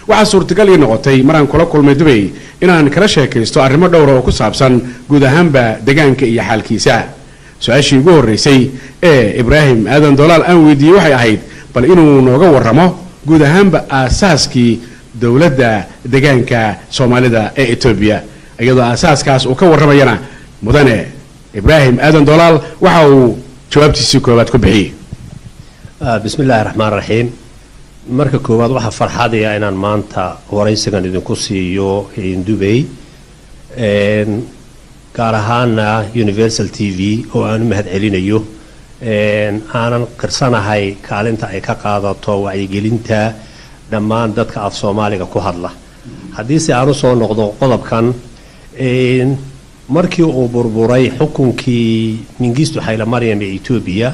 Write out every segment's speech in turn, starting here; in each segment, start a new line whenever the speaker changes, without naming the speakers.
waxaa suurtagal ii noqotay maraan kula kulmay Dubai inaan kala sheekaysto arrimo dhowr oo ku saabsan guud ahaanba deegaanka iyo xaalkiisa su'aashii ugu horeysay ee Ibrahim Aadan Dolaal aan weydiiyay waxay ahayd bal inuu nooga warramo guud ahaanba aasaaskii dawladda deegaanka Soomaalida ee Itoobiya iyadoo aasaaskaas uu ka warramayana mudane Ibrahim Aadan Dolaal waxa uu jawaabtiisii koobaad ku bixiyay
bismillaahir rahmaanir rahiim marka koowaad waxa farxadaya inaan maanta waraysigan idinku siiyo Dubai gaar ahaan Universal TV oo aan mahad celinayo aanan qirsanahay kaalinta ay ka qaadato wacyigelinta dhammaan dadka af Soomaaliga ku hadla haddii si aanu soo noqdo qodobkan markii uu burburay xukunkii Mengistu Haile Mariam ee Itoobiya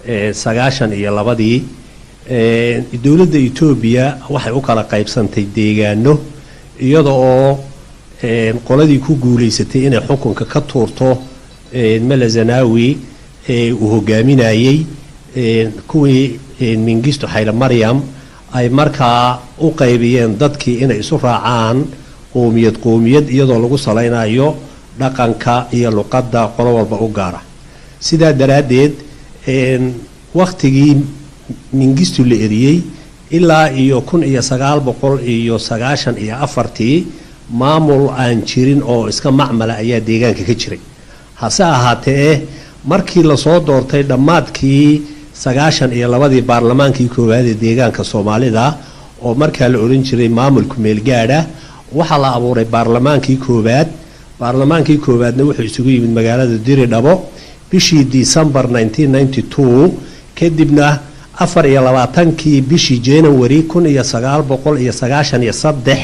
92 dawladda Itoobiya waxay u kala qaybsantay deegaano iyadoo qoladii ku guuleysatay inay xukunka ka tuurto Mala Zenawi uu hogaaminayay kuwii Mengistu Haile Mariam ay markaa u qaybiyeen dadkii inay isu raacaan qoomiyad iyadoo lagu saleynayo dhaqanka iyo luqadda qolo walba u gaara sidaa daraadeed waqtigii Mengistu la eriyay ilaa iyo 1994 maamul aan jirin oo iska macmala ayaa deegaanka ka jiray hase ahaatee markii la soo doortay dhamaadkii 92 baarlamaankii koowaad ee deegaanka Soomaalida oo markaa la oran jiray maamulku meel gaadha waxa la abuuray baarlamaankii koowaadna wuxuu isugu yimid magaalada Diridhabo bishii December 1992 kadibna 24kii bishii January 1993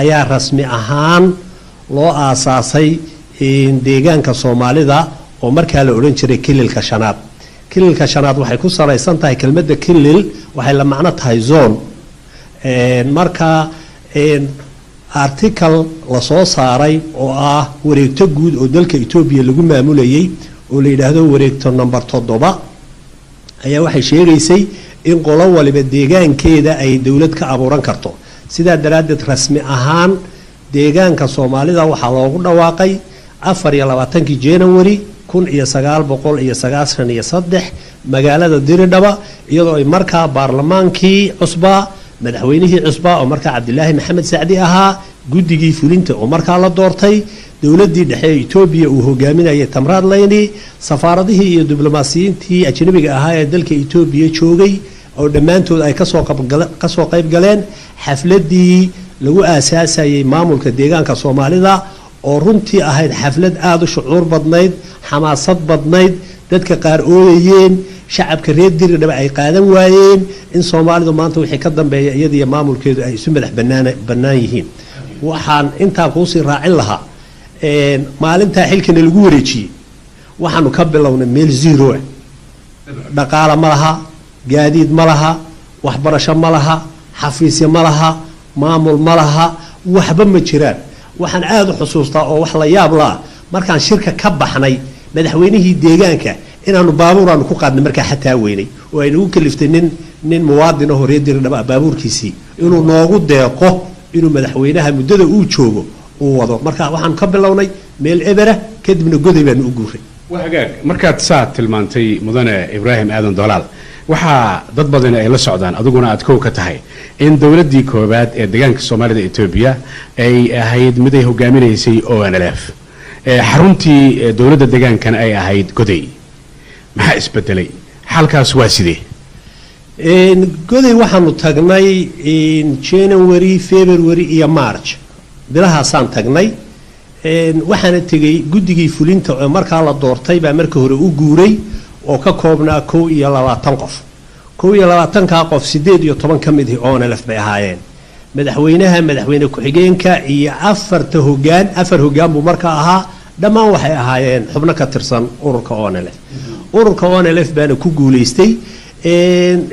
ayaa rasmi ahaan loo aasaasay deegaanka Soomaalida oo markaa la oran jiray kililka shanaad waxay ku salaysan tahay kelmadda kilil waxay la macno tahay zone marka article la soo saaray oo ah wareegto guud oo dalka Itoobiya lagu maamulayay oo la yiraahdo wareegto number 7 ayaa waxay sheegaysay in qolo waliba deegaankeeda ay dawlad ka abuuran karto sidaa daraadeed rasmi ahaan deegaanka Soomaalida waxaa loogu dhawaaqay 24 January 1993 magaalada Diridhaba iyadoo ay markaa baarlamaankii cusbaa madaxweynihii cusbaa oo markaa Cabdilaahi Maxamed Sacdi ahaa guddigii fulinta oo markaa la doortay dawladdii dhexe ee Itoobiya uu hogaaminayay Tamraad Layni safaaradihii iyo diblomaasiyiintii ajnabiga ahaa ee dalka Itoobiya joogay oo dhammaantood ay ka soo qayb galeen xafladii lagu aasaasayay maamulka deegaanka Soomaalida oo runtii ahayd xaflad aad u shucuur badnayd xamaasad badnayd dadka qaar ooyeen shacabka reer Diridhaba ay qaadan waayeen in Soomaalidu maanta wixii ka dambeeya iyadii maamulkeedu ay isu madax bannaan yihiin waxaan intaa ku sii raacin lahaa maalinta xilkana lagu wareejiyay waxaanu ka bilownay meel zero dhaqaale ma laha gaadiid ma laha waxbarasho ma laha xafiisyo ma laha maamul ma laha waxba ma jiraan waxaan aad u xusuustaa oo wax la yaab la markaan shirka ka baxnay madaxweynihii deegaanka inaanu baabuuraan ku qaadnay markaa xataa weynay oo ay nagu kaliftay nin muwaadin oo reer Diridhaba baabuurkiisii inuu noogu deeqo inuu madaxweynaha muddada uu joogo uu wado marka waxaan ka bilownay meel ebera kadibna goday baan u guuray
وهجاك مركات ساعة المانتي مدن إبراهيم آدم دولال وحا ضد بدن إلى السعودان أدوجنا أتكو كتهاي إن دولة دي كوبات الدجان الصومالية إثيوبيا أي هيد مدة هجامين يسي أو أنا لاف حرمتي دولة الدجان كان أي هيد قدي ما إسبتلي حالك سواسي
إن قدي وحنا تجني إن جانوري فبراير يا مارس بلها سان تجني waxaana tagay guddigii fulinta oo markaa la doortay baa markii hore u guuray oo ka koobnaa 22 qof 22 qof 18 kamid ah oo nalaf bay ahaayeen madaxweyne ku-xigeenka iyo afar hoggaan buu markaa ahaa dhammaan waxay ahaayeen xubno ka tirsan ururka ONLF baana ku guuleystay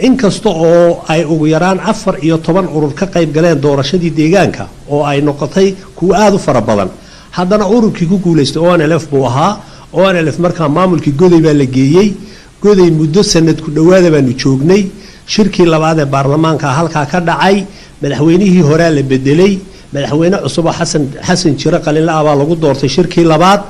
inkasta oo ay ugu yaraan 14 urur ka qayb galeen doorashadii deegaanka oo ay noqotay kuwa aad u fara badan haddana ururkii ku guuleystay ONLF buu ahaa ONLF markaa maamulkii goday baa la geeyey goday muddo sanad ku dhawaada baanu joognay shirkii labaad ee baarlamaanka halkaa ka dhacay madaxweynihii horaa la bedelay madaxweyne cusub oo xasan jiro qalinla ah baa lagu doortay shirkii labaad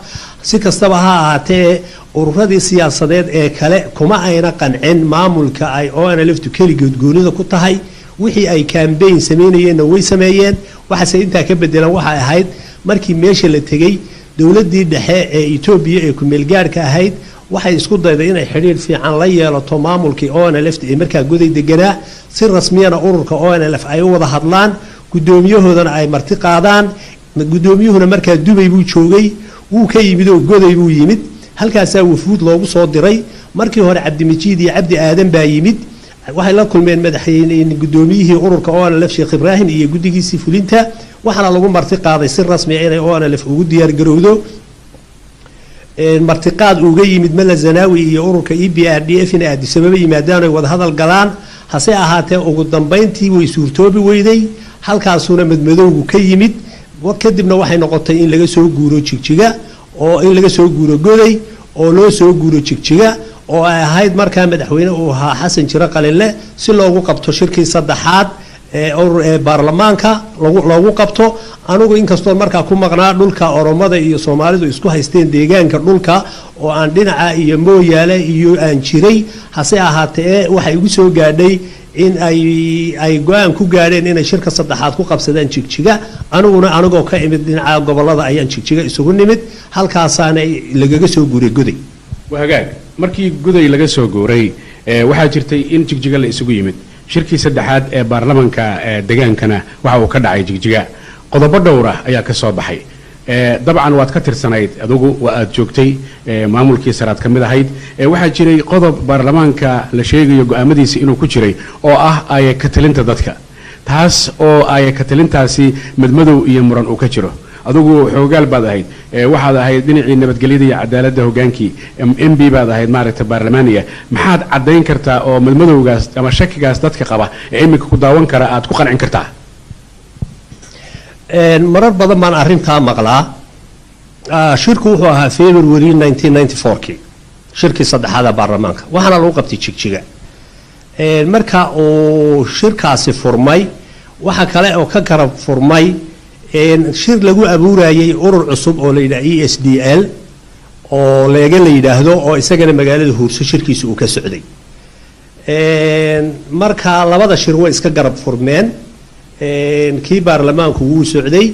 si kastaba ha ahaatee ururadii siyaasadeed ee kale kuma ayna qancin maamulka ay ONLF keligood goonida ku tahay wixii ay campaign sameynayeen way sameeyeen waxaase intaa ka bedelan waxay ahayd markii meesha la tegay dowladii dhexe ee Itoobiya ee ku meel gaarka ahayd waxay isku dayday inay xiriir fiican la yeelato maamulkii ONLF ee markaa goday deganaa si rasmiyana ururka ONLF ay u wada hadlaan gudoomiyahoodana ay marti qaadaan gudoomiyuhuna markaa Dubai buu joogay wuu ka yimid oo goday buu yimid halkaas wufuud loogu soo diray markii hore Cabdimajid iyo Cabdi Aadan baa yimid waxay la kulmeen madaxweyne gudoomiyihii ururka ONLF Sheekh Ibrahim iyo gudigiisii fulinta waxaana lagu marti qaaday si rasmi ah inay ONLF ugu diyaar garowdo martiqaad uga yimid Mala Zanaawi iyo ururka EPRDF in Addis Ababa yimaadaan ay wada hadal galaan hase ahaatee ugu dambeyntii way suurtoobi weyday halkaasuna madmadowgu ka yimid kadibna waxay noqotay in laga soo guuro Jigjiga oo in laga soo guuro Goday oo loo soo guuro Jigjiga oo ay ahayd markaa madaxweyne uu ahaa Xasan Jiro Qalinle si loogu qabto shirkii saddexaad ee baarlamaanka loogu qabto anigu inkastoo markaa ku maqnaa dhulka Oromada iyo Soomaalidu isku haysteen deegaanka dhulka oo aan dhinaca iyo Mooyaale iyo aan jiray hase ahaatee waxay ugu soo gaadhay in ay go'aan ku gaadheen inay shirka saddexaad ku qabsadaan Jigjiga anigoo ka imid dhinaca gobolada ayaan Jigjiga isugu nimid halkaasaana lagaga soo guuray Goday
wahagaag markii Goday laga soo guuray waxaa jirtay in Jigjiga la isugu yimid shirkii saddexaad ee baarlamaanka degaankana waxa uu ka dhacay Jigjiga qodobo dhowr ah ayaa ka soo baxay dabcan waad ka tirsanayd adigu waa aad joogtay maamulkii saraad ka mid ahayd waxaa jiray qodob baarlamaanka la sheegayo go'aamadiisa inuu ku jiray oo ah ay ka talinta dadka taas oo ay ka talintaasi madmadow iyo muran uu ka jiro adigu xoogaal baad ahayd waxaad ahayd dhinacii nabadgelyada iyo cadaaladda hogaankii MP baad ahayd maaragtay baarlamaaniga maxaad cadeyn kartaa oo madmadowgaas ama shakigaas dadka qaba ee imika ku daawan kara aad ku qancin kartaa
marar badan baan arrintaa maqlaa shirku wuxuu ahaa February 1994 shirkii saddexaad ee baarlamaanka waxaana lagu qabtay Jigjiga marka uu shirkaasi furmay waxa kale oo ka garab furmay shir lagu abuurayay urur cusub oo la yiraahdo ESDL oo la yiraahdo oo isagana magaalada Huurso shirkiisa uu ka socday marka labada shir way iska garab furmeen kii baarlamaanku wuu socday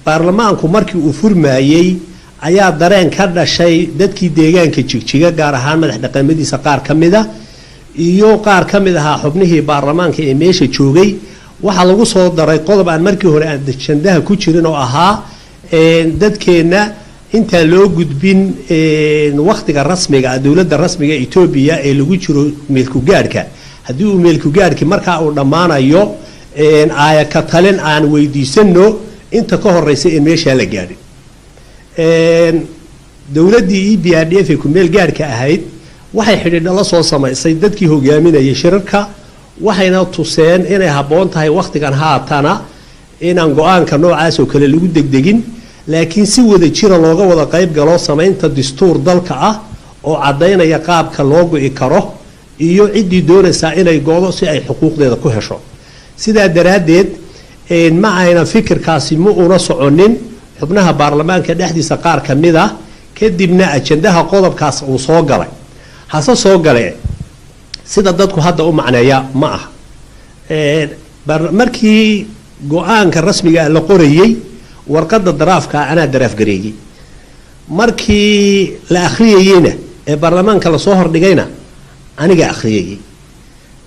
baarlamaanku markii uu furmayay ayaa dareen ka dhashay dadkii deegaanka Jigjiga gaar ahaan madax dhaqameediisa qaar kamida iyo qaar kamid ah xubnihii baarlamaanka ee meesha joogay waxa lagu soo daray qodob aan markii hore aan dajandaha ku jirin oo ahaa dadkeena inta loo gudbin waqtiga rasmiga ah dawladda rasmiga Itoobiya ee lagu jiro meelku gaarka haddii uu meelku gaarki markaa uu dhamaanayo aaya ka talin aan weydiisano inta ka horeysa in meesha la gaadhin dawladdii EPRDF ku meel gaarka ahayd waxay xidhiidh la soo samaysay dadkii hogaaminayay shirarka waxayna tuseen inay haboon tahay waqtigan haatana inaan go'aanka noocaas oo kale lagu degdegin laakiin si wada jira looga wada qayb galo samaynta dastuur dalka ah oo cadeynaya qaabka loo go'i karo iyo cidii doonaysa inay goodo si ay xuquuqdeeda ku hesho sidaa daraadeed ma ayna fikirkaasi ma una soconin xubnaha baarlamaanka dhexdiisa qaar kamid ah kadibna ajandaha qodobkaas uu soo galay hase soo galay sida dadku hadda u macneeya ma ah markii go'aanka rasmiga la qorayay warqadda daraafka ana daraaf gareeyay markii la akhriyayna ee baarlamaanka la soo hordhigayna aniga akhriyay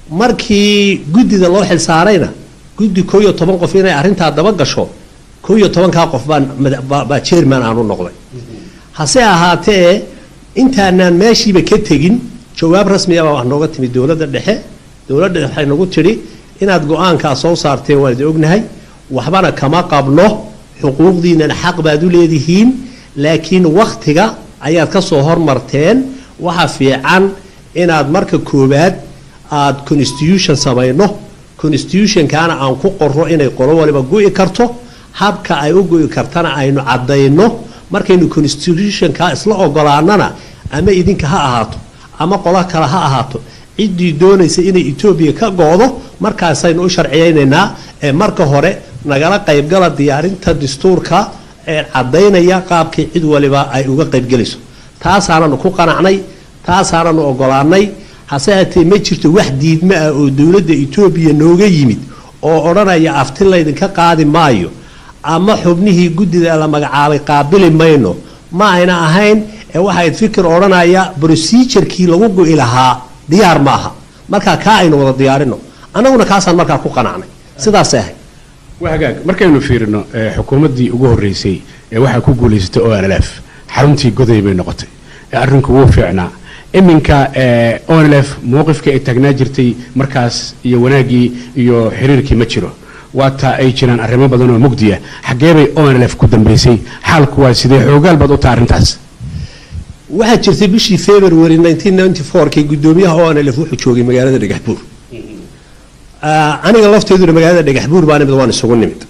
markii gudida loo xil saarayna gudi 11 qof inay arinta daba gasho 11 ka qof baa chairman aanu noqday hase ahaatee intaanaan meeshiiba ka tegin jawaab rasmi ah wax nooga timid dawladda dhexe waxay nagu tiri inaad go'aanka soo saarteen waan ognahay waxbana kama qabno xuquuqdiina xaq baad u leedihiin laakiin waqtiga ayaad ka soo hormarteen waxa fiican inaad marka koobaad aad constitution samayno constitution kaana aan ku qorro inay qolo waliba go'i karto habka ay u go'i kartana aynu cadeyno markaynu constitution ka isla ogolaanana ama idinka ha ahaato ama qola kale ha ahaato ciddii doonaysa inay Ethiopia ka go'do markaasaynu u sharciyeynaynaa marka hore nagala qaybgala diyaarinta dastuurka cadaynaya qaabkii cid waliba ay uga qaybgalayso taasaananu ku qanacnay taasaananu ogolaanay hase ahaatee ma jirto wax diidma ah oo dowladda Ethiopia nooga yimid oo odhanaya aftilaydin ka qaadi maayo ama xubnihii guddida la magacaabay qaabili mayno ma ayna ahayn waxay fikir odhanaya procedure-kii lagu go'i lahaa diyaar maaha marka ka aynu wada diyaarino anaguna kaasaan markaa ku qanacnay sidaas ah
wahagaag markaynu fiirino xukuumaddii ugu horeysay waxa ku guuleysatay ONLF xaruntii goday bay noqotay arrinku wuu fiicnaa iminka ONLF mowqifka ay taagnaa jirtay markaas iyo wanaagii iyo xiriirkii ma jiro waata ay jiraan arrimo badan oo mugdiya xagee bay ONLF ku dambeysay xaalku waa sidee xoogaal baad u tahay arrintaas
waxaa jirtay bishii February 1994 kii gudoomiyaha ONLF wuxuu joogay magaalada Dhagaxbuur aniga lafteeduna magaalada Dhagaxbuur baan imid waan isugu nimid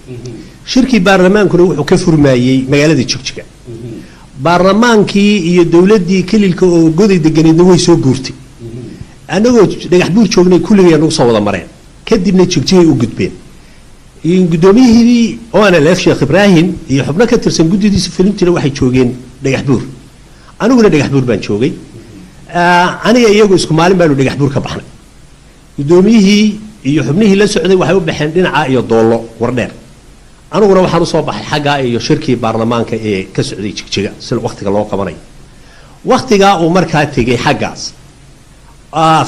shirkii baarlamaankuna wuxuu ka furmaayay magaalada Jigjiga baarlamaankii iyo dawladdii kililka oo goday deganeedna way soo guurtay anagoo Dhagaxbuur joognay kulligeen ugu soo wada mareen kadibna Jigjiga u gudbeen gudoomiyihii ONLF Sheekh Ibrahim iyo xubno ka tirsan guddidiisa filimtina waxay joogeen Dhagaxbuur aniguna Dhagaxbuur baan joogay aniga iyagu isku maalin baanu Dhagaxbuur ka baxnay gudoomiyihii iyo xubnihii la socday waxay u baxeen dhinaca iyo doolo wardheer aniguna waxaan u soo baxay xagga iyo shirkii baarlamaanka ee ka socday Jigjiga si waqtiga loo qabanayo waqtiga uu markaa tagay xaggaas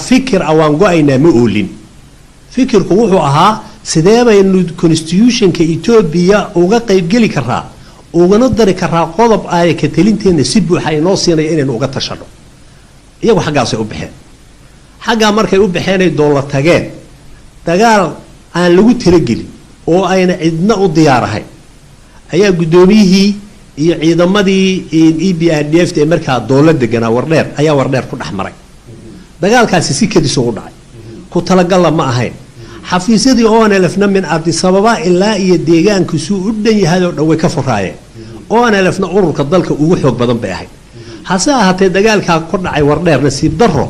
fikir awaan go'ayna ma oolin fikirku wuxuu ahaa sidee baynu constitutionka Ethiopia uga qayb gali karaa ugana dari karaa qodob ay ka talinteena si buuxa inoo siinay inaynu uga tashano iyagu xaggaas ay u baxeen xagga markay u baxeen ay doolar tageen dagaal aan lagu tiragelin oo ayna cidna u diyaarahay ayaa gudoomiyihii iyo ciidamadii EPRDF ee markaa dowladda deganaa wardheer ayaa wardheer ku dhaxmaray dagaalkaasi si kadis ugu dhacay ku talagal ma ahayn xafiisyadii ONLFna min Addis Ababa ilaa iyo deegaanku suu u dhan yahay oo dhaway ka furaayeen ONLFna ururka dalka ugu xoog badan bay ahayd hase ahaatee dagaalka ku dhacay wardheer nasiib darro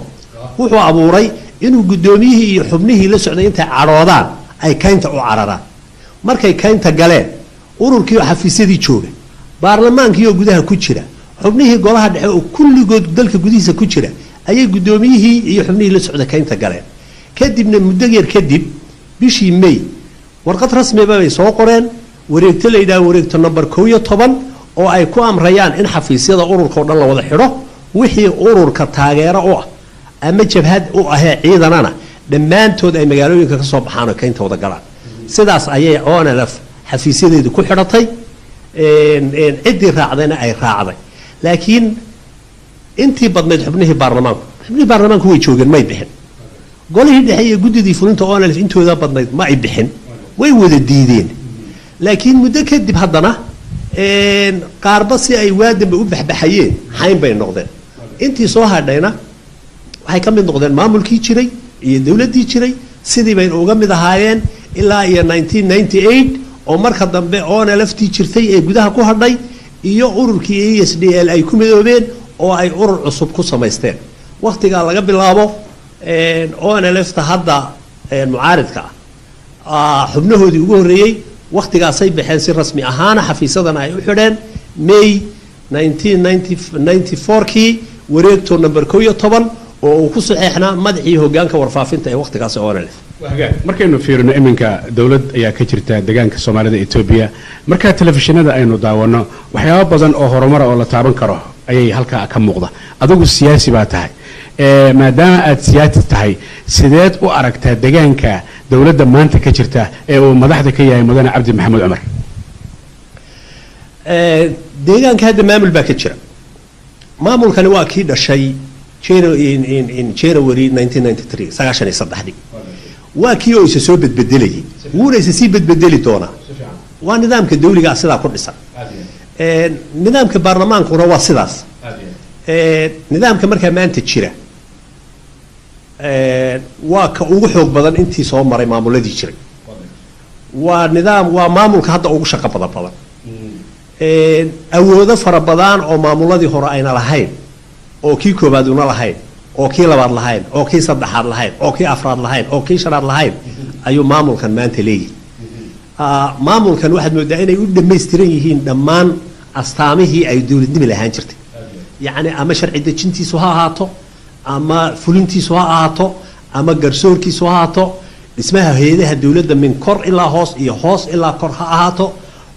wuxuu abuuray inuu gudoomiyihii iyo xubnihii la socday inta caroodaan ay kaynta u cararaan markay kaynta galeen ururkii oo xafiisyadii joogay baarlamaankii oo gudaha ku jira xubnihii golaha dhexe oo kulligood dalka gudihiisa ku jira ayay gudoomiyihii iyo xubnihii la socday kaynta galeen kadibna muddo yar kadib bishii May warqad rasmi ah bay soo qoreen wareegto leeyahay wareegto number 11 oo ay ku amrayaan in xafiisyada ururka oo dhan la wada xidho wixii ururka taageero u ah ama jabhad u ah ciidanana dhammaantood ay magaalooyinka ka soo baxaan oo kaynta wada galaan sidaas ayay ONLF xafiisyadeedu ku xidhatay ciddii raacdayna ay raacday laakiin intii badnayd xubnihii baarlamaanku way joogeen may bixin golihii dhexe iyo guddidii fulinta ONLF intooda badnayd ma ay bixin way wada diideen laakiin muddo kadib haddana qaarba si ay waadanba u baxbaxayeen xayn bay noqdeen intii soo hadhayna waxay ka mid noqdeen maamulkii jiray iyo dawladdii jiray sidii bay uga mid ahaayeen ilaa iyo 1998 oo marka dambe ONLFtii jirtay ee gudaha ku hadhay iyo ururkii ASDL ay ku midoobeen oo ay urur cusub ku samaysteen waqtiga laga bilaabo ONLFta hadda mucaaridka xubnahoodii ugu horeeyay waqtigaasay baxeen si rasmi ahaana xafiisadana ay u xidheen May 1994 kii wareegto number 11 oo uu ku saxeexnaa madaxii hoggaanka warfaafinta ee waqtigaas ONLF
markaynu fiirino iminka dawlad ayaa ka jirta deegaanka Soomaalida Ethiopia marka telefishinada aynu daawano waxyaabo badan oo horumar oo la taaban karo ayay halka ka muuqda adigu siyaasi baa tahay maadaama aad siyaasi tahay sideed u aragtaa deegaanka dawladda maanta ka jirta ee uu madaxda ka yahay mudane Cabdi Maxamed Cumar
deegaanka hadda maamul baa ka jira maamulkani waa kii dhashay January 1993 sagashani waa kii oo isa soo bedbedelayay wuuna isa sii bedbedeli doonaa waa nidaamka dawliga sidaa ku dhisan nidaamka baarlamaankuna waa sidaas nidaamka markaa maanta jira waa ka ugu xoog badan intii soo maray maamuladii jiray waa maamulka hadda ugu shaqo badan awoodo fara badan oo maamuladii hore ayna lahayn oo kii koobaad una lahayn oo kii labaad lahayn oo kii saddexaad lahayn oo kii afraad lahayn oo kii shanaad lahayn ayuu maamulkan maanta leeyahay maamulkan waxaad moodaa inay u dhammaystiran yihiin dhammaan astaamihii ay dowladnimo lahaan jirtay yacni ama sharci dejintiisu ha ahaato ama fulintiisu ha ahaato ama garsoorkiisu ha ahaato dhismaha hay-adaha dowladda min kor ilaa hoos iyo hoos ilaa kor ha ahaato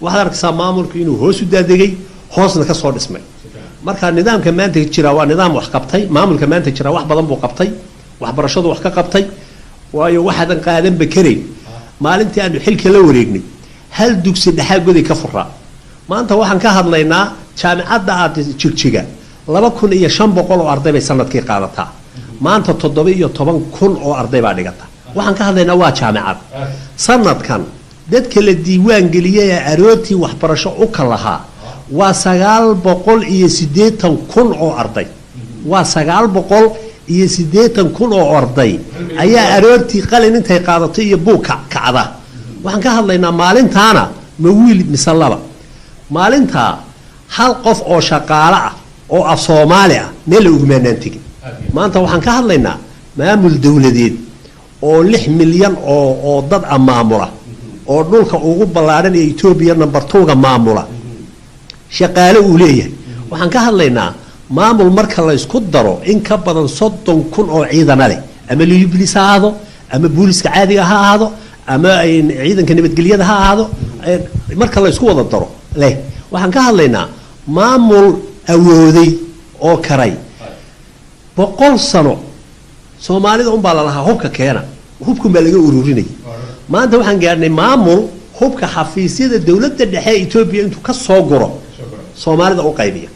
waxaad arkaysaa maamulku inuu hoos u daadegay hoosna ka soo dhismay marka nidaamka maanta jira waa nidaam wax qabtay maamulka maanta jira wax badan buu qabtay waxbarashadu wax ka qabtay waayo waxaadan qaadanba karayn maalintii aanu xilka la wareegnay hal dugsi dhaxaa goday ka furaa maanta waxaan ka hadlaynaa jaamicadda aad jigjiga 2500 oo arday bay sanadkii qaadataa maanta 17,000 oo arday baa dhigata waxaan ka hadlaynaa waa jaamicad sanadkan dadka la diiwaan geliyay ee aroortii waxbarasho u kalahaa waa 980,000 oo arday waa 980,000 oo arday ayaa aroortii qalin intay qaadatay iyo buug kacda waxaan ka hadlaynaa maalintaana ma wiil mise laba maalintaa hal qof oo shaqaale ah oo af Soomaali ah meel ugu maanaantigin maanta waxaan ka hadlaynaa maamul dawladeed oo 6 milyan oo dad maamula oo dhulka ugu ballaaran ee Itoobiya number 2 maamula shaqaale uu leeyahay waxaan ka hadlaynaa maamul marka la isku daro in ka badan 30,000 oo ciidan leh ama liibliis ha ahaado ama booliska caadiga ha ahaado ama ciidanka nabadgelyada ha ahaado marka la isku wada daro leh waxaan ka hadlaynaa maamul awooday oo karay 100 sano Soomaalida baa la lahaa hubka keena hubku ma laga ururinay maanta waxaan gaarnay maamul hubka xafiisyada dawladda dhexe ee Itoobiya intuu ka soo guro Soomaalida u qaybiya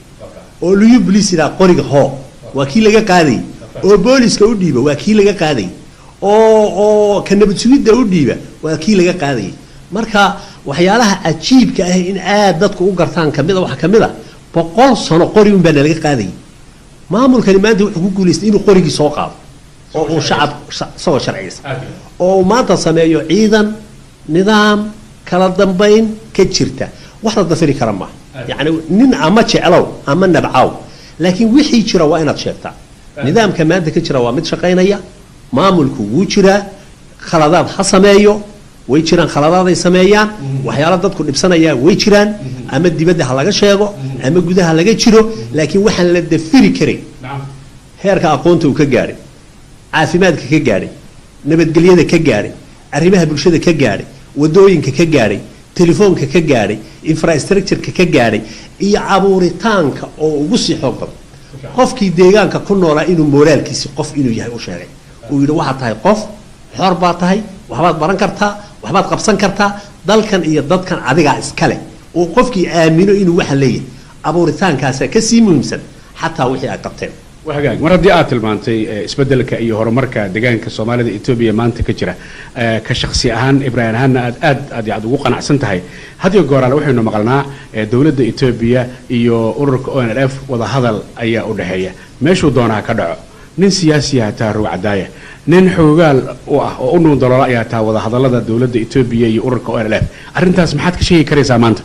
oo liyu booliska qoriga hoo waa kii laga qaaday oo booliska u dhiiba waa kii laga qaaday oo ka nabad sugidda u dhiiba waa kii laga qaaday marka waxyaalaha ajiibka ah in aad dadku u gartaan kamida waxa kamida 100 sano qori un baa laga qaaday maamulkani maanta wuxuu ku guuleystay inuu qorigii soo qaado oo uu shacab soo sharciyay oo maanta sameeyo ciidan nidaam kala dambeyn ka jirta wax la dafiri kara ma يعني نين أما تشعلو أما نبعاو لكن وحي جرا وين تشيرتا نظام كمان ذاك جرا وامد شقينيا ما ملكو وجرا خلادات حسمايو ويجران خلادات يسميان وحيالات ضد كل بسنة يا ويجران أما الدبده هلاقة شيء أما جوده هلاقة شرو لكن وحن للدفري كري هيرك أقونته كجاري عافيمات كجاري نبت قليده كجاري arrimaha bulshada ka gaaray wadooyinka ka gaaray telefoonka ka gaaray infrastructure-ka ka gaaray iyo abuuritaanka oo ugu sii xoog badan qofkii deegaanka ku noolaa inuu moraalkiisa qof inuu yahay u sheegay uu yiri waxa tahay qof xor baa tahay waxbaad baran kartaa waxbaad qabsan kartaa dalkan iyo dadkan adiga iskale oo qofkii aamino inuu waxa leeyahay abuuritaankaas ka sii muhiimsan xataa wixii ay qabteen
وهاجاج مرة دي آتل مانتي إسبدل كأي هرمركا دجان كصومالي إثيوبيا مانتي كجرا كشخصي أهان إبراهيم هان أد يعد وقنا أحسن تهاي هذه الجورة لو إحنا مقلنا دولة إثيوبيا يو أورك ONLF وذا هذا أي أودهية مشوا دونا كدع نين سياسية تارو عداية نين حوجال وأنو ضرائع تا وذا هذا لذا دولة إثيوبيا يو أورك ONLF أرنتاس محد كشيء كريزة مانت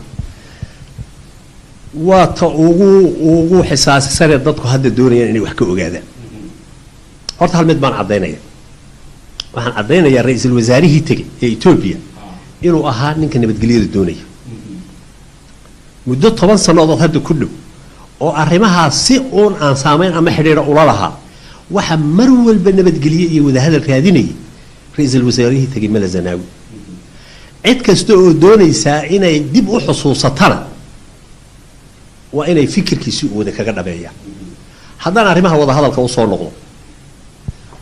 وات ugu xisaasan dadku hadda doonayaan inay wax ka ogaadaan horta hal mid baan cadeynaya waxaan cadeynayaa ra'iisul wasaarihii tagay ee Itoobiya inuu ahaa ninka nabadgelyada doonaya muddo 10 sanadood hadda ku dhow oo arrimaha si uun aan saameyn ama xiriir u lahaa waxa mar walba nabadgelyo iyo wada hadal raadinayay ra'iisul wasaarihii tagay Mala Zanaawi cid kasta oo doonaysa inay dib u xusuusatana وإني فكر كيسي وده كجدا بيا هذا نعرفها وده هذا الكوصول نقول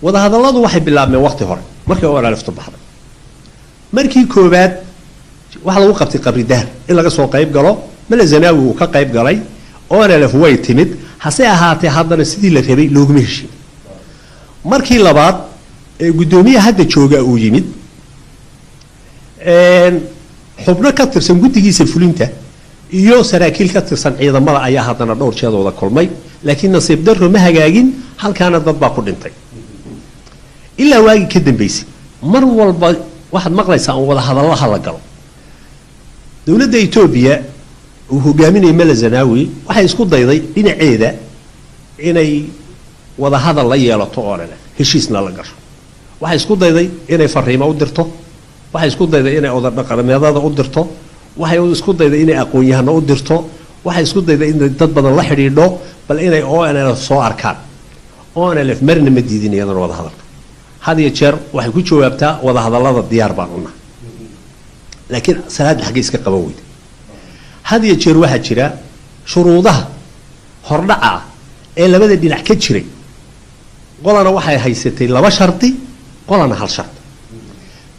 وده هذا الله واحد بالله من وقت هرب مركي أول عرفت البحر مركي كوبات واحد وقفت قبر دهر إلا قصوا قريب قالوا من الزناوي وكقريب قالي أنا لفوي تمد حسيها هاتي هذا السيد اللي تبي لوجمش مركي لبعض قدومية هذا شوجا وجمد حبنا كتر سنقول تجي سفلينته iyo saraakiil ka tirsan ciidamada ayaa hadana dhowr jeer wada kulmay laakiin nasiib darro ma hagaagin halkaana dad baa ku dhintay ilaa waagi ka dambeysay mar walba waxaad maqlaysaa oo wada hadallada la galo dawladda Itoobiya uu hogaaminay Mala Zanaawi waxay isku dayday dhinaceeda inay wada hadal la yeelato oo dhan heshiisna la gasho waxay isku dayday inay fariimo u dirto waxay isku dayday inay oda dhaqameedada u dirto waxay isku dayday inay aqoon-yahano u dirto waxay isku dayday in dad badan la xidhiidho bal inay ONLF soo arkaan ONLF marna ma diidin iyadana wada hadalka had iyo jeer waxay ku jawaabtaa wada hadallada diyaar baan u nahay laakiin salaad xagee iska qaban weyday had iyo jeer waxaa jira shuruudaha hordhaca ee labada dhinac ka jiray qolana waxay haysatay laba sharti qolana hal sharti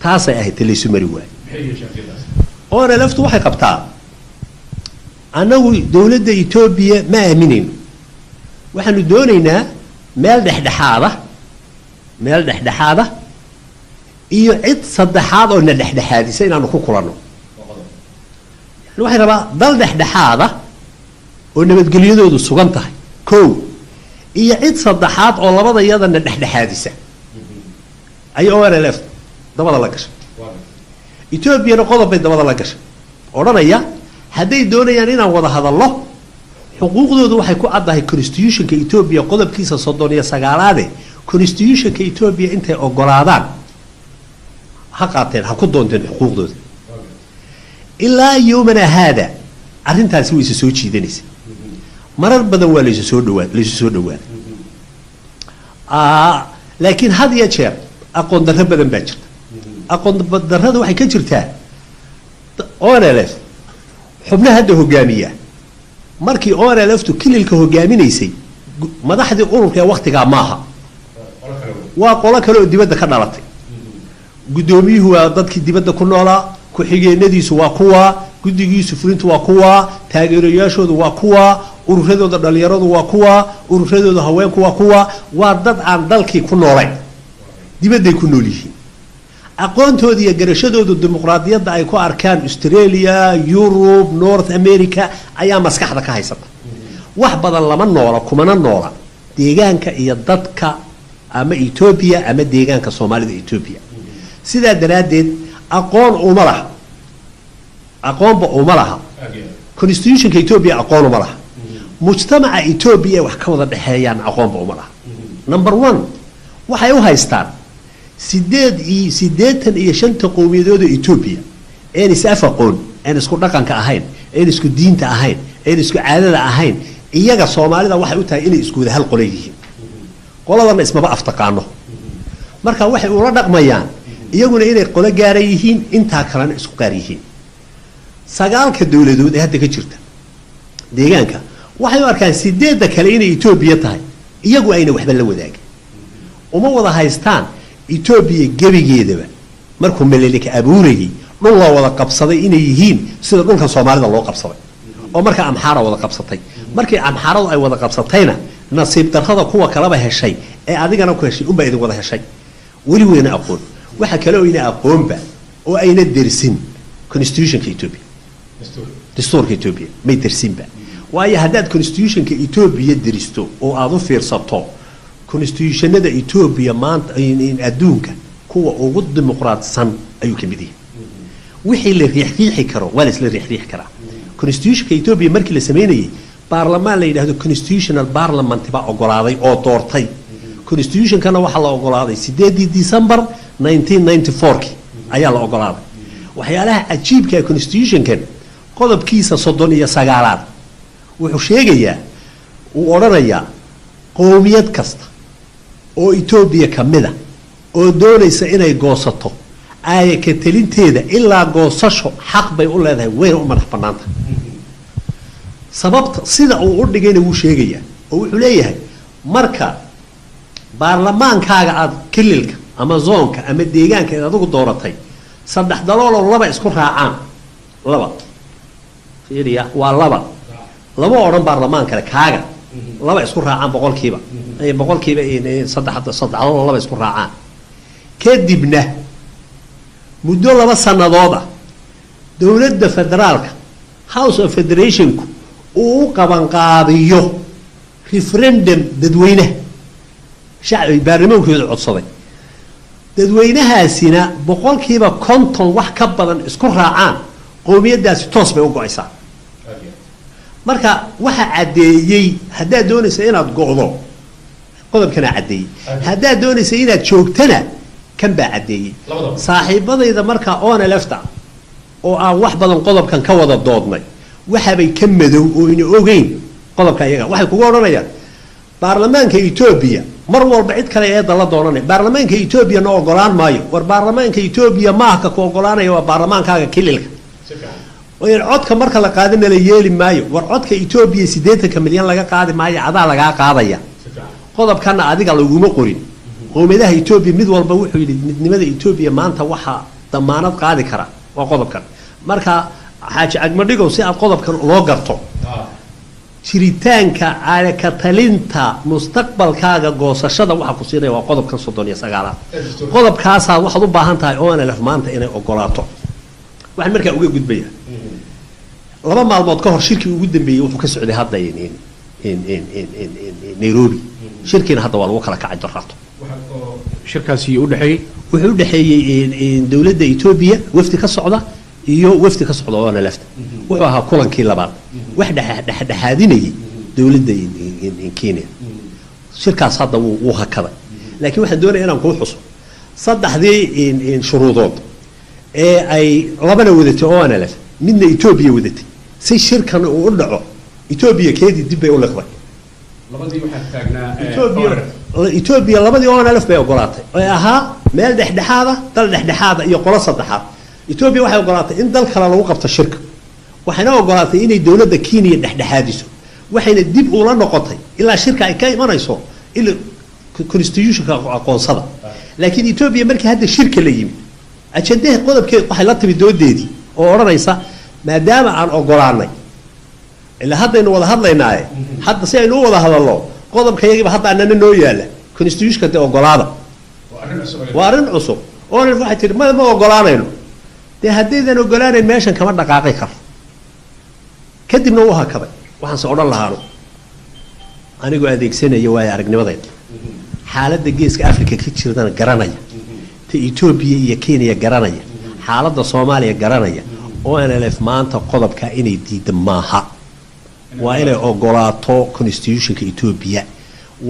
taasay ahayd laysu mari waay ONLF waxay qabtaa annagu dowladda Itoobiya ma aaminayno waxaanu doonaynaa meel dhexdhexaada iyo cid saddexaad oo na dhexdhexaadisa inaanu ku kulanno waxay rabaa dal dhexdhexaada oo nabadgelyadoodu sugan tahay kow iyo cid saddexaad oo labada iyadana dhexdhexaadisa ay ONLF dabada la gashay Itoobiyana qodob bay dabada la gashay odhanaya hadday doonayaan inaan wada hadallo xuquuqdoodu waxay ku caddahay constitutionka Itoobiya qodobkiisa 39 constitutionka Itoobiya intay ogolaadaan ha qaateen ha ku doonteen xuquuqdooda ilaa yoomana hada arrintaasi way soo jiidanaysaa marar badan waa la soo dhawaad laakiin had iyo jeer aqoon darro badan baa jirta aqoon darrada waxay ka jirtaa ONLF xubnaha hadda hogaamiya markii ONLF-tu kililka hogaaminaysay madaxdii ururka ee waqtigaa maaha waa qolo kale oo dibadda ka dhalatay gudoomiyuhu waa dadkii dibadda ku noolaa ku-xigeenadiisu waa kuwa guddigiisu fulintu waa kuwa taageerayaashoodu waa kuwa ururadooda dhalinyaradu waa kuwa ururadooda haweenku waa kuwa waa dad aan dalkii ku noolayn dibadday ku nool yihiin aqoontooda iyo garashadooda dimuqraadiyadda ay ku arkaan Australia Europe North America ayaa maskaxda ka haysata wax badan lama noola kumana noola deegaanka iyo dadka ama Ethiopia ama deegaanka Soomaalida Ethiopia sidaa daraadeed aqoonba uma laha constitutionka Ethiopia aqoon uma laha mujtamaca Ethiopia wax ka wada dhaxeeyaan aqoonba uma laha number 1 waxay u haystaan 85 qowmiyadood Ethiopia ee is aqoon ee isku dhaqanka ahayn ee isku diinta ahayn ee isku caadada ahayn iyaga Soomaalida waxay u tahay inay isku wada hal qolo yihiin qoladana ismaba aftaqaano marka waxay ula dhaqmayaan iyaguna inay qolo gaar yihiin inta kalena isku qaar yihiin sagaalka dawladood ee hadda ka jirta deegaanka waxay u arkaan 8 kale inay Ethiopia tahay iyagu ayna waxba la wadaagin uma wada haystaan Ethiopia gabigeedaba markuu meelka abuurayay dhul la wada qabsaday inay yihiin sida dhulka Soomaalida loo qabsaday oo marka Amxaara wada qabsatay markii Amxaaradu ay wada qabsatayna nasiib darrada kuwa kalaba heshay ee adigana ku heshay umba idin wada heshay wali weena aqoon waxa kale oo ina aqoonba oo ayna dersin constitutionka Ethiopia dastuurka Ethiopia may dersinba waayo haddaad constitutionka Ethiopia deristo oo aad u fiirsato constitutionada Ethiopia maanta in adduunka kuwa ugu dimuqraadsan ayuu ka mid yahay wixii la riixi karo wala isla riixi karaa constitutionka Ethiopia markii la sameeyay baarlamaan la yiraahdo constitutional parliament baa ogolaaday oo doortay constitutionkana waxa la ogolaaday 8 December 1994 ayaa la ogolaaday waxyaalaha ajiibka ee constitutionkan qodobkiisa 39 wuxuu sheegayaa uu oranayaa qowmiyad kasta oo Ethiopia kamida oo doonaysa inay goosato ay ka talinteeda ilaa goosasho xaq bay u leedahay way u madax banaanta sababta sida uu u dhigayna wuu sheegayaa oo wuxuu leeyahay marka baarlamaankaaga aad kililka ama zoonka ama deegaanka aad ugu dooratay saddex dalool oo laba isku raacaan laba fiiriya waa laba oran baarlamaan kale kaaga laba isku raacaan boqolkiiba saddex dalool laba isku raacaan kadibna muddo 2 sanadood dawladda federaalka House of Federation uu qaban qaadiyo referendum dadweynaha shacbi baarlamaankooda codsaday dadweynahaasina boqolkiiba 50 wax ka badan isku raacaan qowmiyadaasi toos bay u go'aysaa marka waxa cadeeyay hadaa doonaysa inaad go'do qodobkana cadeeyay haddaad doonaysa inaad joogtana kan baa cadeeyay saaxiibadayda markaa oona lefta oo aan wax badan qodobkan ka wada doodnay waxabay ka madow oo ina ogeyn qodobka iyaga waxay kugu odhanayaan baarlamaanka Ethiopia mar walba cid kale ee dala doonanay baarlamaanka Ethiopia na ogolaan maayo war baarlamaanka Ethiopia ma aha ka ogolaanayo waa baarlamaankaaga kililka oo codka marka la qaadana la yeeli maayo war codka Ethiopia 80 milyan laga qaadi maayo adaa laga qaadaya qodobkana adiga laguma qorin qowmiyadaha Ethiopia mid walba wuxuu yiri midnimada Ethiopia maanta waxa damaanad qaadi kara waa qodobkan marka xaaji agmadhigo si aad qodobkan loo garto jiritaanka aan ka talinta mustaqbalkaaga goosashada waxa ku siinaya waa qodobkan 39 qodobkaas waxaad u baahan tahay oo aan laf maanta inay ogolaato waxaan markaa uga gudbaya laba maalmood ka hor shirkii ugu dambeeyay wuxuu ka socday hadda in Nairobi shirkiina hadda waa lagu kala kacay daraato
shirkaasi wuxuu
u dhaxeeyay dawladda Ethiopia wafdi ka socda iyo wafdi ka socda oo aan lafta wuxuu ahaa kulankii labaad wax dhaxaadinayay dawladda Kenya shirkaas hadda wuu hakaday laakiin waxaan doonayaa inaan ku xuso saddexdii shuruudood ee ay labana wadatay oo aan lafta midna Ethiopia wadatay si shirkan uu u dhaco Ethiopia keedii dib bay u liqday
labadii waxa taagnaa
Ethiopia labadii oo aan laf bay ogolaatay oo ahaa meel dhexdhexaada dal dhexdhexaada iyo qolo saddexaad Ethiopia waxay ogolaatay in dal kale lagu qabto shirka waxayna ogolaatay inay dawladda Kenya dhexdhexaadiso waxayna dib u la noqotay ilaa shirka ay ka imanayso ilaa constitution-ka aqoonsada laakiin Ethiopia markii hadda shirka la yimid ajandaha qodobkeed waxay la timid doodeedii oo oranaysa maadaama aan ogolaanay ilaa haddaynu wada hadlaynaa hadda si aynu wada hadalno qodobka iyagiiba hadda annana noo yaala constitution-ka de ogolaada waa arrin cusub oo waxay tiri ma ogolaanayno de haddaydan ogolaanayn meeshan kama dhaqaaqi karo kadibna uu hakaday waxaan soo odhan lahaano anigoo adeegsanaya waayo aragnimadayda xaaladda geeska Afrika ka jirtana garanaya ta Ethiopia iyo Kenya garanaya xaaladda Soomaaliya garanaya oo aan leef maanta qodobka inay diidan maaha waa inay ogolaato constitution-ka Ethiopia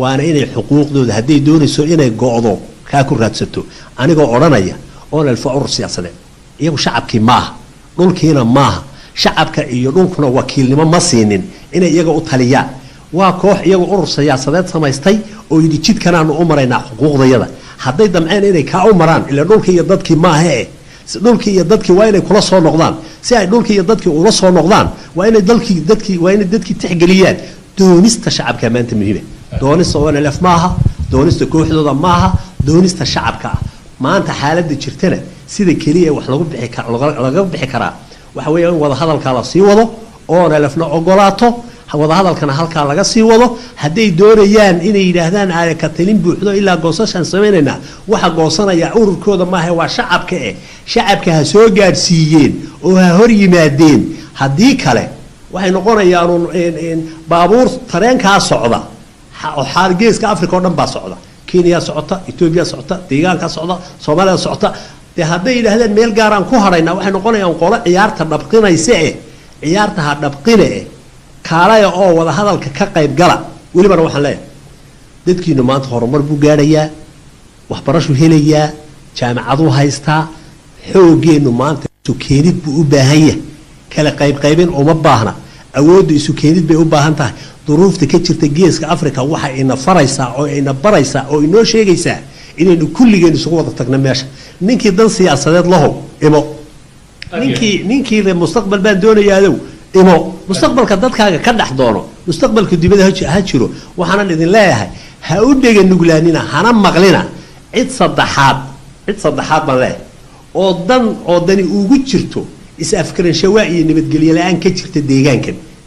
waana inay xuquuqdooda hadday doonayso inay go'do ka ku raadsato anigoo odhanaya oo leef urur siyaasadeed iyagu shacabkii maaha dhulkiina maaha shacabka iyo dhulkuna wakiilnimo ma siinin inay iyaga u taliyaan waa koox iyagu urur siyaasadeed samaystay oo yidhi jidkanaanu u maraynaa xuquuqdayada hadday damceen inay kaa u maraan ilaa dhulkii iyo dadkii maaha dhulkii iyo dadkii waa inay kula soo noqdaan si ay dhulkii iyo dadkii ula soo noqdaan waa inay dadkii tixgeliyaan doonista shacabka maanta muhiima doonista oo laf maaha doonista kooxdooda maaha doonista shacabka maanta xaaladda jirtana sida kaliya wax laga bixi karaa waxa weeye in wada hadalka la sii wado oo lafna ogolaato wada hadalkana halka laga sii wado hadday doonayaan inay yiraahdaan aan ka talin buuxdo ilaa goosashan sameynayna waxa goosanaya ururkooda maaha waa shacabka ha soo gaarsiiyeen oo ha hor yimaadeen haddii kale waxay noqonayaan baabuur tareenka socda oo xaalgeeska Afrika oo dhan baa socda Kenya socota Ethiopia socota deegaanka socda Soomaaliya socota de hadday yiraahdaan meel gaar aan ku harayna waxay noqonayaan qolo ciyaarta dhabqinaysa ciyaarta ha dhabqine kaalaya oo wada hadalka ka qayb gala waliba waxaan leeyahay dadkiina maanta horumar buu gaarayaa waxbarasho helayaa jaamacadu haystaa xoogeenu maanta isu keenid buu u baahan yahay kala qaybin uma baahna awoodda isu keenid bay u baahan tahay duruufta ka jirta geeska Afrika waxa ina faraysaa oo ina baraysaa oo inoo sheegaysaa inaynu kulligeen isugu wada tagno meesha ninkii dan siyaasadeed lahow imo ninkii mustaqbal baan doonayaa imo mustaqbalka dadkaaga ka dhax doono mustaqbalka dibadda ha jiro waxaan idin leeyahay ha u dhega nuglaanina hana maqlina cid saddexaad baan leeyahay oo dani ugu jirto is afkaranshawa iyo nabadgelyo la'aan ka jirta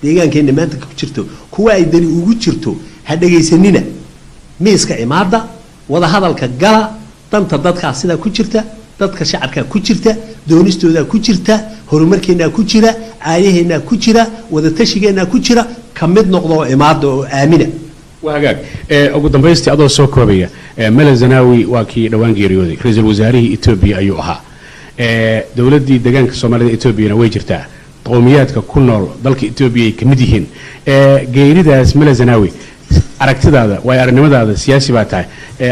deegaankeena maanta ku jirto kuwa ay dani ugu jirto ha dhagaysanina miiska imaada wada hadalka gala danta dadka sida ku jirta dadka shacabka ku jirta doonistooda ku jirta horumarkeena ku jira aayaheena ku jira wada tashigeena ku jira kamid noqdo imaado oo aamina
وهاجاك ugu dambeystii adoo soo koobaya Mala Zanawi waa kii dhawaan geeriyooday ra'iisul wasaarihii Ethiopia ayuu ahaa dawladii deegaanka Soomaalida Ethiopia way jirtaa qowmiyadka ku nool dalka Ethiopia ay kamid yihiin geeridaas Mala Zanawi aragtidaada way aragnimadaada siyaasi baa tahay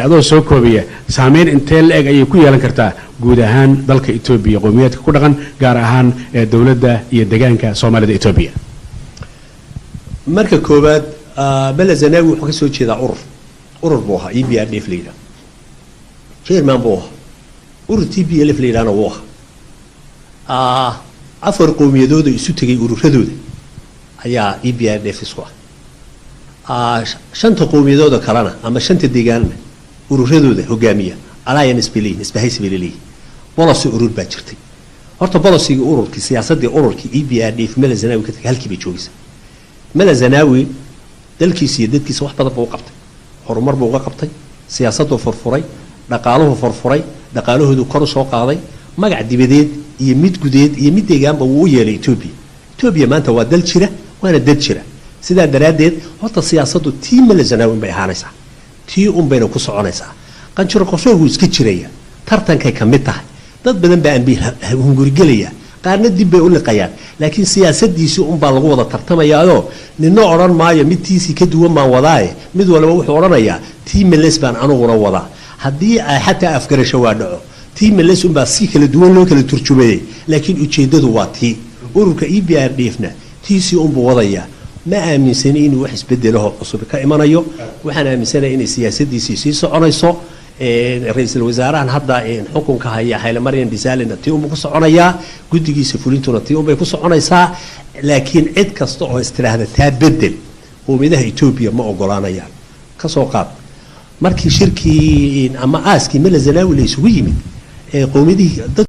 adoo soo koobiya saameyn intee la eg ayay ku yeelan kartaa guud ahaan dalka Itoobiya qowmiyaadka ku dhaqan gaar ahaan dawladda iyo deegaanka Soomaalida Itoobiya
marka koobaad Mele Zenawi wuxuu ka soo jeedaa urur buu ahaa EPRDF leader chairman buu ahaa urur TPLF leader wuu ahaa afar qowmiyadood isu tagay ururadooda ayaa EPRDF isku shanta qowmiyadood kalena ama shanta deegaan ururadooda hogaamiya alliance bilay isbahaysi bilay policy urur baa jirtay horta policy ururki siyaasadii ururki EPRDF Mele Zenawi ka tagay halkii bay joogaysaa Mele Zenawi dalkiisa iyo dadkiisa wax badan buu qabtay horumar buu qabtay siyaasaddu furfuray dhaqaaluhu furfuray dhaqaalahoodu kor u soo qaaday magac dibadeed iyo mid gudeed iyo mid deegaanba uu yeelay Itoobiya maanta waa dal jira waana dad jira sidaa daraadeed horta siyaasaddu tii Mele Zenawi bay ahaanaysaa tii bayna ku soconaysaa qanjiro qorsheegu iska jiraya tartankay ka mid tahay dad badan baa hungurigelaya qaarna dib bay u liqayaan laakiin siyaasadiisu baa lagu wada tartamayaa ninna oran maayo mid tiisi ka duwan baan wadaaye mid walba wuxuu oranayaa tii Meles baan anuguna wadaa haddii ay xataa afgarasho waa dhaco tii Meles baa si kala duwan loo kala turjumayay laakiin ujeedadu waa tii ururka EPRDF-na tiisi buu wadayaa ma aaminsan inuu wax isbedelaho cusub ka imanayo waxaan aaminsanahay in siyaasadiisu sii soconayso ra'iisul wasaarahan hadda xukunka haya Haile Mariam Desalegn tii ku soconayaa gudigiisa fulintuna tii bay ku soconaysaa laakiin cid kasta oo istiraahda taa bedel qowmiyadaha Itoobiya ma ogolaanayaan ka soo qaad markii shirkii ama aaskii Mele Zenawi la isugu yimid qowmiyadii